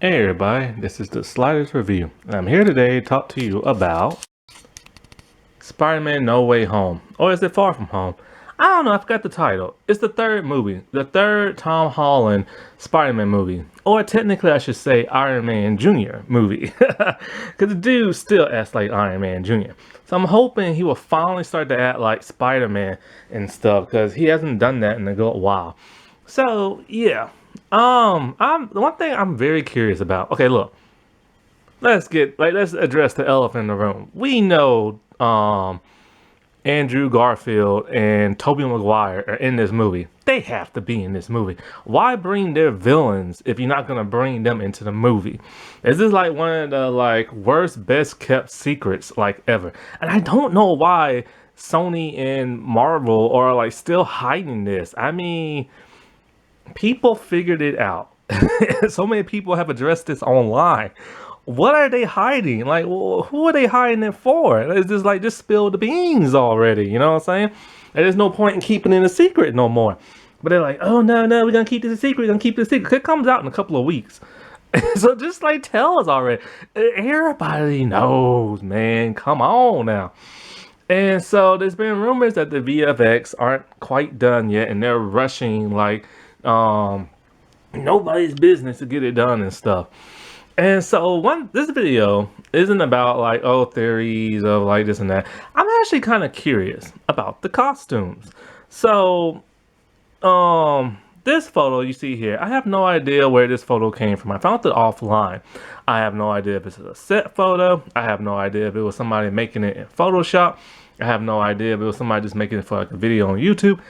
Hey everybody, this is the Sliders Review, and I'm here today to talk to you about Spider-Man No Way Home. Or is it Far From Home? I don't know, I forgot the title. It's the third movie, the third Tom Holland Spider-Man movie. Or technically I should say Iron Man Jr. movie. Because the dude still acts like Iron Man Jr. So I'm hoping he will finally start to act like Spider-Man and stuff, because he hasn't done that in a good while. So yeah. I'm the one thing I'm very curious about. Okay, look, let's address the elephant in the room. We know Andrew Garfield and tobey maguire are in this movie. They have to be in this movie. Why bring their villains if you're not gonna bring them into the movie? Is this like one of the worst, best kept secrets ever? And I don't know why Sony and Marvel are still hiding this. I mean, people figured it out. So many people have addressed this online. What are they hiding? Who are they hiding it for? It's just just spill the beans already. You know what I'm saying? There's no point in keeping it a secret no more. But they're like, oh no, we're gonna keep this a secret. We're gonna keep this a secret. It comes out in a couple of weeks. So just tell us already. Everybody knows, man. Come on now. And so there's been rumors that the VFX aren't quite done yet, and they're rushing nobody's business to get it done and stuff. And so this video isn't about theories of this and that. I'm actually kind of curious about the costumes. So this photo you see here, I have no idea where this photo came from. I found it offline. I have no idea if it's a set photo. I have no idea if it was somebody making it in Photoshop. I have no idea if it was somebody just making it for a video on YouTube.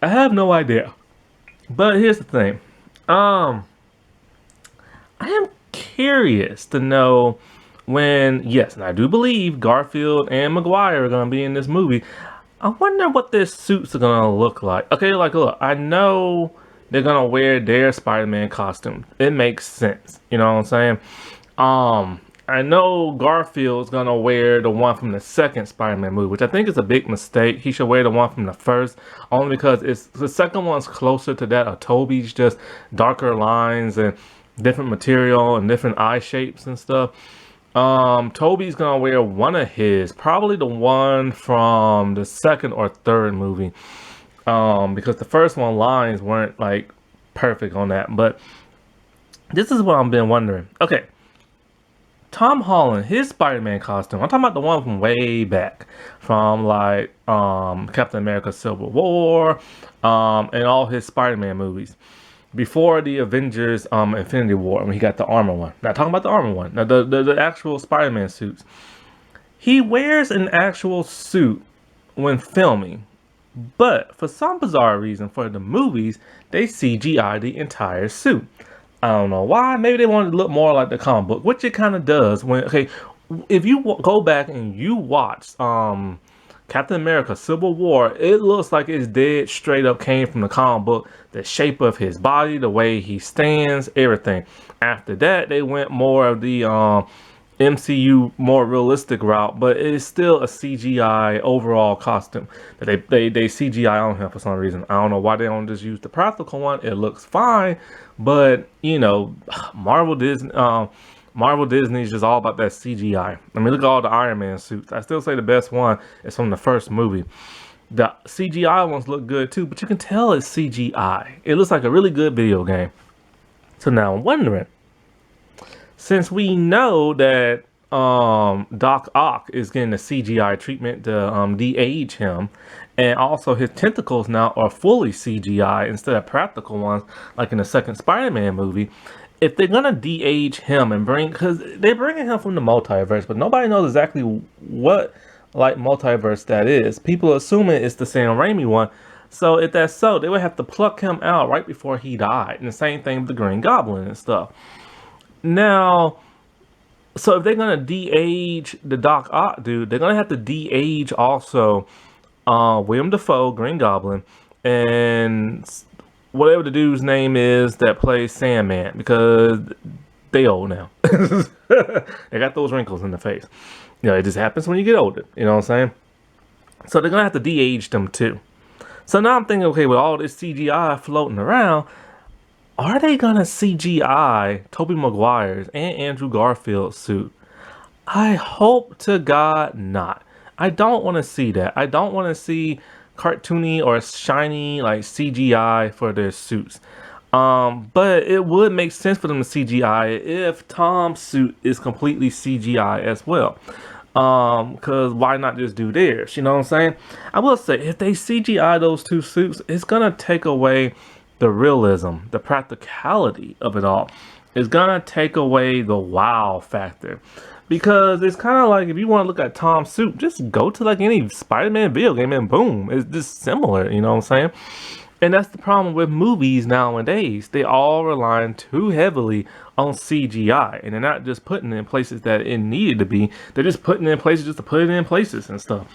I have no idea. But here's the thing. I am curious to know when, yes, and I do believe Garfield and Maguire are going to be in this movie. I wonder what their suits are going to look like. Okay, look, I know they're going to wear their Spider-Man costume. It makes sense. You know what I'm saying? I know Garfield's gonna wear the one from the second Spider-Man movie, which I think is a big mistake. He should wear the one from the first, only because it's the second one's closer to that of Tobey's, just darker lines and different material and different eye shapes and stuff. Tobey's gonna wear one of his, probably the one from the second or third movie, because the first one lines weren't perfect on that. But this is what I've been wondering. Okay. Tom Holland, his Spider-Man costume, I'm talking about the one from way back, from Captain America Civil War, and all his Spider-Man movies. Before the Avengers Infinity War, when he got the armor one. Not talking about the armor one. Now the actual Spider-Man suits. He wears an actual suit when filming. But for some bizarre reason, for the movies, they CGI the entire suit. I don't know why. Maybe they wanted to look more like the comic book, which it kind of does. If you go back and you watch Captain America Civil War, it looks like it's dead straight up came from the comic book. The shape of his body, the way he stands, everything. After that, they went more of the MCU more realistic route, but it's still a CGI overall costume that they CGI on him for some reason. I don't know why they don't just use the practical one. It looks fine, but you know, Marvel Disney is just all about that CGI. I mean, look at all the Iron Man suits. I still say the best one is from the first movie. The CGI ones look good too, but you can tell it's CGI. It looks like a really good video game. So now I'm wondering, since we know that Doc Ock is getting the CGI treatment to de-age him, and also his tentacles now are fully CGI instead of practical ones like in the second Spider-Man movie, if they're gonna de-age him and because they're bringing him from the multiverse, but nobody knows exactly what multiverse that is. People assuming it's the Sam Raimi one. So if that's so, they would have to pluck him out right before he died. And the same thing with the Green Goblin and stuff. Now, so if they're gonna de-age the Doc Ock dude, they're gonna have to de-age also William Dafoe, Green Goblin, and whatever the dude's name is that plays Sandman, because they old now. They got those wrinkles in the face. You know, it just happens when you get older. You know what I'm saying? So they're gonna have to de-age them too. So now I'm thinking, okay, with all this CGI floating around, are they gonna CGI Tobey Maguire's and Andrew Garfield's suit? I hope to God not. I don't want to see that. I don't want to see cartoony or shiny like CGI for their suits. But it would make sense for them to CGI if Tom's suit is completely CGI as well. Cause why not just do theirs? You know what I'm saying? I will say if they CGI those two suits, it's gonna take away the realism, the practicality of it all. It's gonna take away the wow factor. Because it's kind of like if you want to look at Tom's suit, just go to like any Spider-Man video game and boom, it's just similar, you know what I'm saying? And that's the problem with movies nowadays. They all relying too heavily on CGI. And they're not just putting it in places that it needed to be. They're just putting it in places just to put it in places and stuff.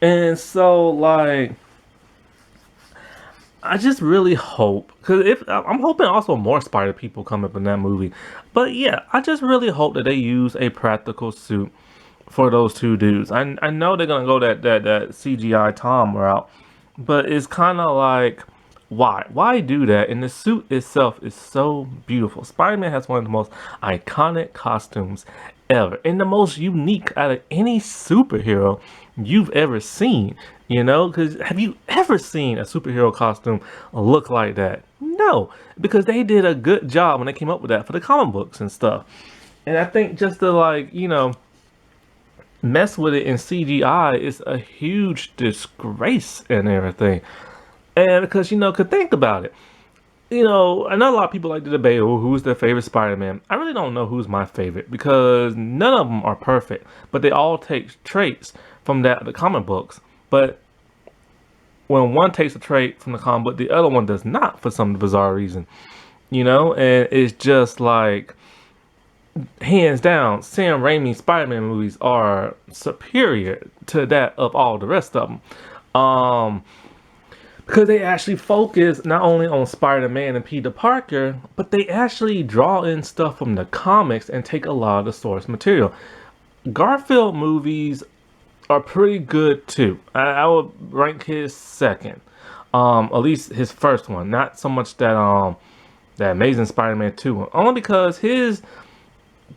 And so like I just really hope, because if I'm hoping also more Spider people come up in that movie, but yeah, I just really hope that they use a practical suit for those two dudes. I know they're gonna go that CGI Tom route, but it's kind of like why do that? And the suit itself is so beautiful. Spider-Man has one of the most iconic costumes ever and the most unique out of any superhero you've ever seen. You know, because have you ever seen a superhero costume look like that? No, because they did a good job when they came up with that for the comic books and stuff. And I think just to like, you know, mess with it in CGI is a huge disgrace and everything. And because, you know, could think about it. You know, I know a lot of people like to debate, oh, who's their favorite Spider-Man. I really don't know who's my favorite because none of them are perfect, but they all take traits from the comic books. But when one takes a trait from the comic book, the other one does not for some bizarre reason. You know, and it's just like, hands down, Sam Raimi's Spider-Man movies are superior to that of all the rest of them. Because they actually focus not only on Spider-Man and Peter Parker, but they actually draw in stuff from the comics and take a lot of the source material. Garfield movies are pretty good too. I would rank his second. At least his first one. Not so much that that Amazing Spider-Man 2 one. Only because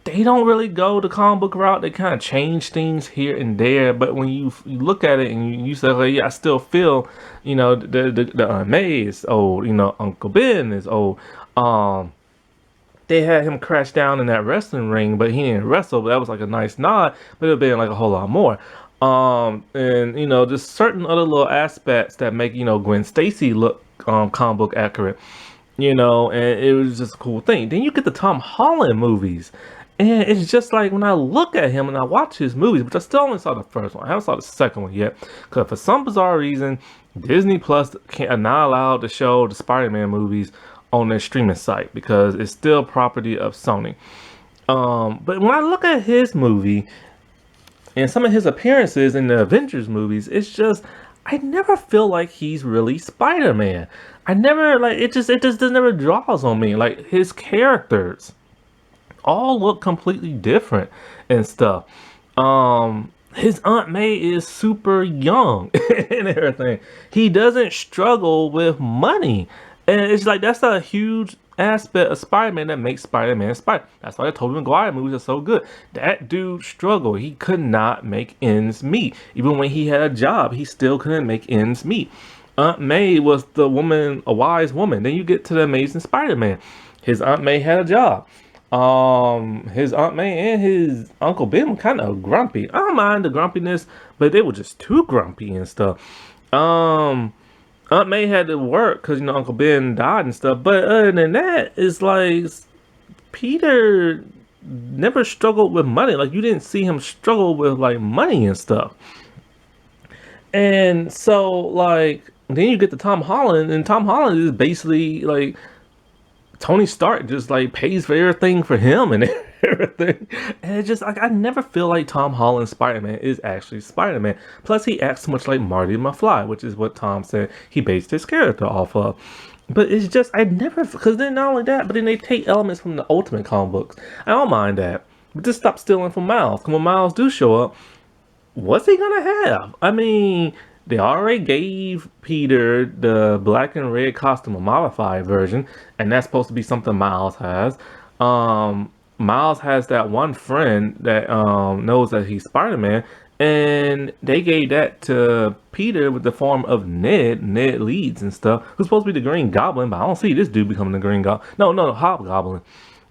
they don't really go the comic book route. They kind of change things here and there. But when you look at it and you say, oh, yeah, I still feel, you know, the Aunt May is old. You know, Uncle Ben is old. They had him crash down in that wrestling ring, but he didn't wrestle. But that was like a nice nod. But it would have been like a whole lot more. And you know, just certain other little aspects that make, you know, Gwen Stacy look comic book accurate. You know, and it was just a cool thing. Then you get the Tom Holland movies. And it's just like when I look at him and I watch his movies, but I still only saw the first one. I haven't saw the second one yet. Because for some bizarre reason, Disney Plus are not allowed to show the Spider-Man movies on their streaming site. Because it's still property of Sony. But when I look at his movie and some of his appearances in the Avengers movies, it's just, I never feel like he's really Spider-Man. I never, like, it just never draws on me. Like, his characters all look completely different and stuff. His Aunt May is super young and everything. He doesn't struggle with money. And it's like, that's a huge aspect of Spider-Man that makes Spider-Man Spider. That's why the Tobey Maguire movies are so good. That dude struggled. He could not make ends meet. Even when he had a job, he still couldn't make ends meet. Aunt May was the woman, a wise woman. Then you get to the Amazing Spider-Man. His Aunt May had a job. His Aunt May and his Uncle Ben were kind of grumpy. I don't mind the grumpiness, but they were just too grumpy and stuff. Aunt May had to work because, you know, Uncle Ben died and stuff. But other than that, it's like Peter never struggled with money. Like, you didn't see him struggle with, like, money and stuff. And so, like, then you get to Tom Holland, and Tom Holland is basically, like, Tony Stark just, like, pays for everything for him and everything. And it's just, like, I never feel like Tom Holland's Spider-Man is actually Spider-Man. Plus, he acts much like Marty McFly, which is what Tom said he based his character off of. But it's just, I never, because then not only that, but then they take elements from the Ultimate comic books. I don't mind that. But just stop stealing from Miles. Because when Miles do show up, what's he gonna have? I mean, They already gave Peter the black and red costume, a modified version, and that's supposed to be something Miles has. Miles has that one friend that knows that he's Spider-Man, and they gave that to Peter with the form of Ned Leeds and stuff, who's supposed to be the Green Goblin, but I don't see this dude becoming the Green Goblin. No, Hobgoblin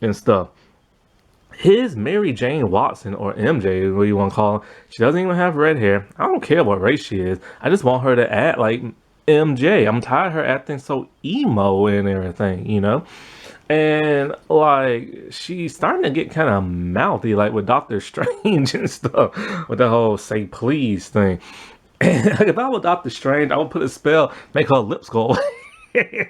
and stuff. His Mary Jane Watson, or MJ, what you want to call her, she doesn't even have red hair. I don't care what race she is. I just want her to act like MJ. I'm tired of her acting so emo and everything, you know? And like she's starting to get kind of mouthy, like with Doctor Strange and stuff, with the whole "say please" thing. And like, if I were Doctor Strange, I would put a spell, make her lips go away.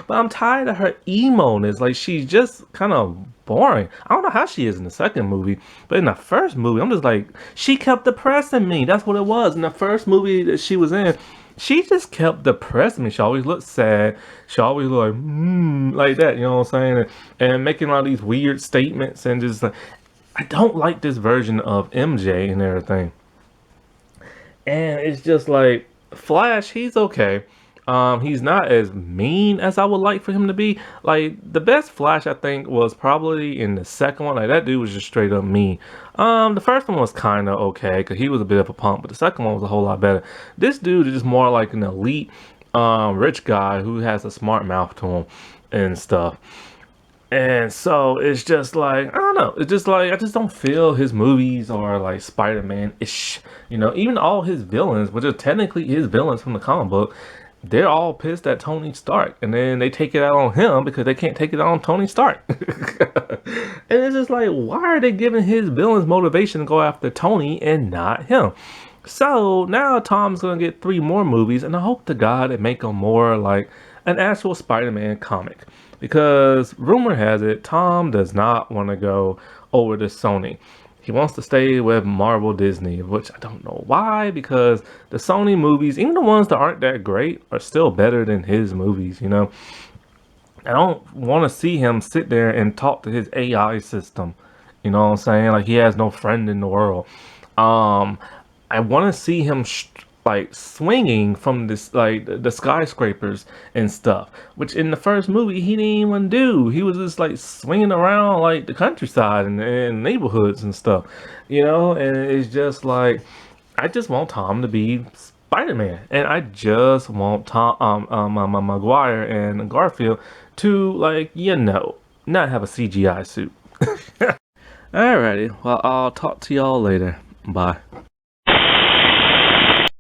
But I'm tired of her emo-ness. Like she's just kind of boring. I don't know how she is in the second movie, but in the first movie, I'm just like, she kept depressing me. That's what it was. In the first movie that she was in, she just kept depressing me. She always looked sad. She always looked like that, you know what I'm saying? And making all these weird statements and just like, I don't like this version of MJ and everything. And it's just like Flash, he's okay. He's not as mean as I would like for him to be. Like the best Flash I think was probably in the second one. Like that dude was just straight up mean. The first one was kind of okay because he was a bit of a punk, but the second one was a whole lot better. This dude is just more like an elite, rich guy who has a smart mouth to him and stuff. And so it's just like, I don't know. It's just like, I just don't feel his movies are like Spider-Man-ish. You know, even all his villains, which are technically his villains from the comic book, they're all pissed at Tony Stark. And then they take it out on him because they can't take it out on Tony Stark. And it's just like, why are they giving his villains motivation to go after Tony and not him? So now Tom's going to get 3 more movies, and I hope to God it make them more like an actual Spider-Man comic. Because rumor has it, Tom does not want to go over to Sony. He wants to stay with Marvel Disney, which I don't know why, because the Sony movies, even the ones that aren't that great, are still better than his movies, you know? I don't want to see him sit there and talk to his AI system. You know what I'm saying? Like he has no friend in the world. I want to see him like swinging from this like the skyscrapers and stuff, which in the first movie he didn't even do. He was just like swinging around like the countryside and neighborhoods and stuff, you know. And it's just like I just want Tom to be Spider-Man, and I just want Tom, Maguire and Garfield to like not have a CGI suit. Alrighty, well I'll talk to y'all later. Bye.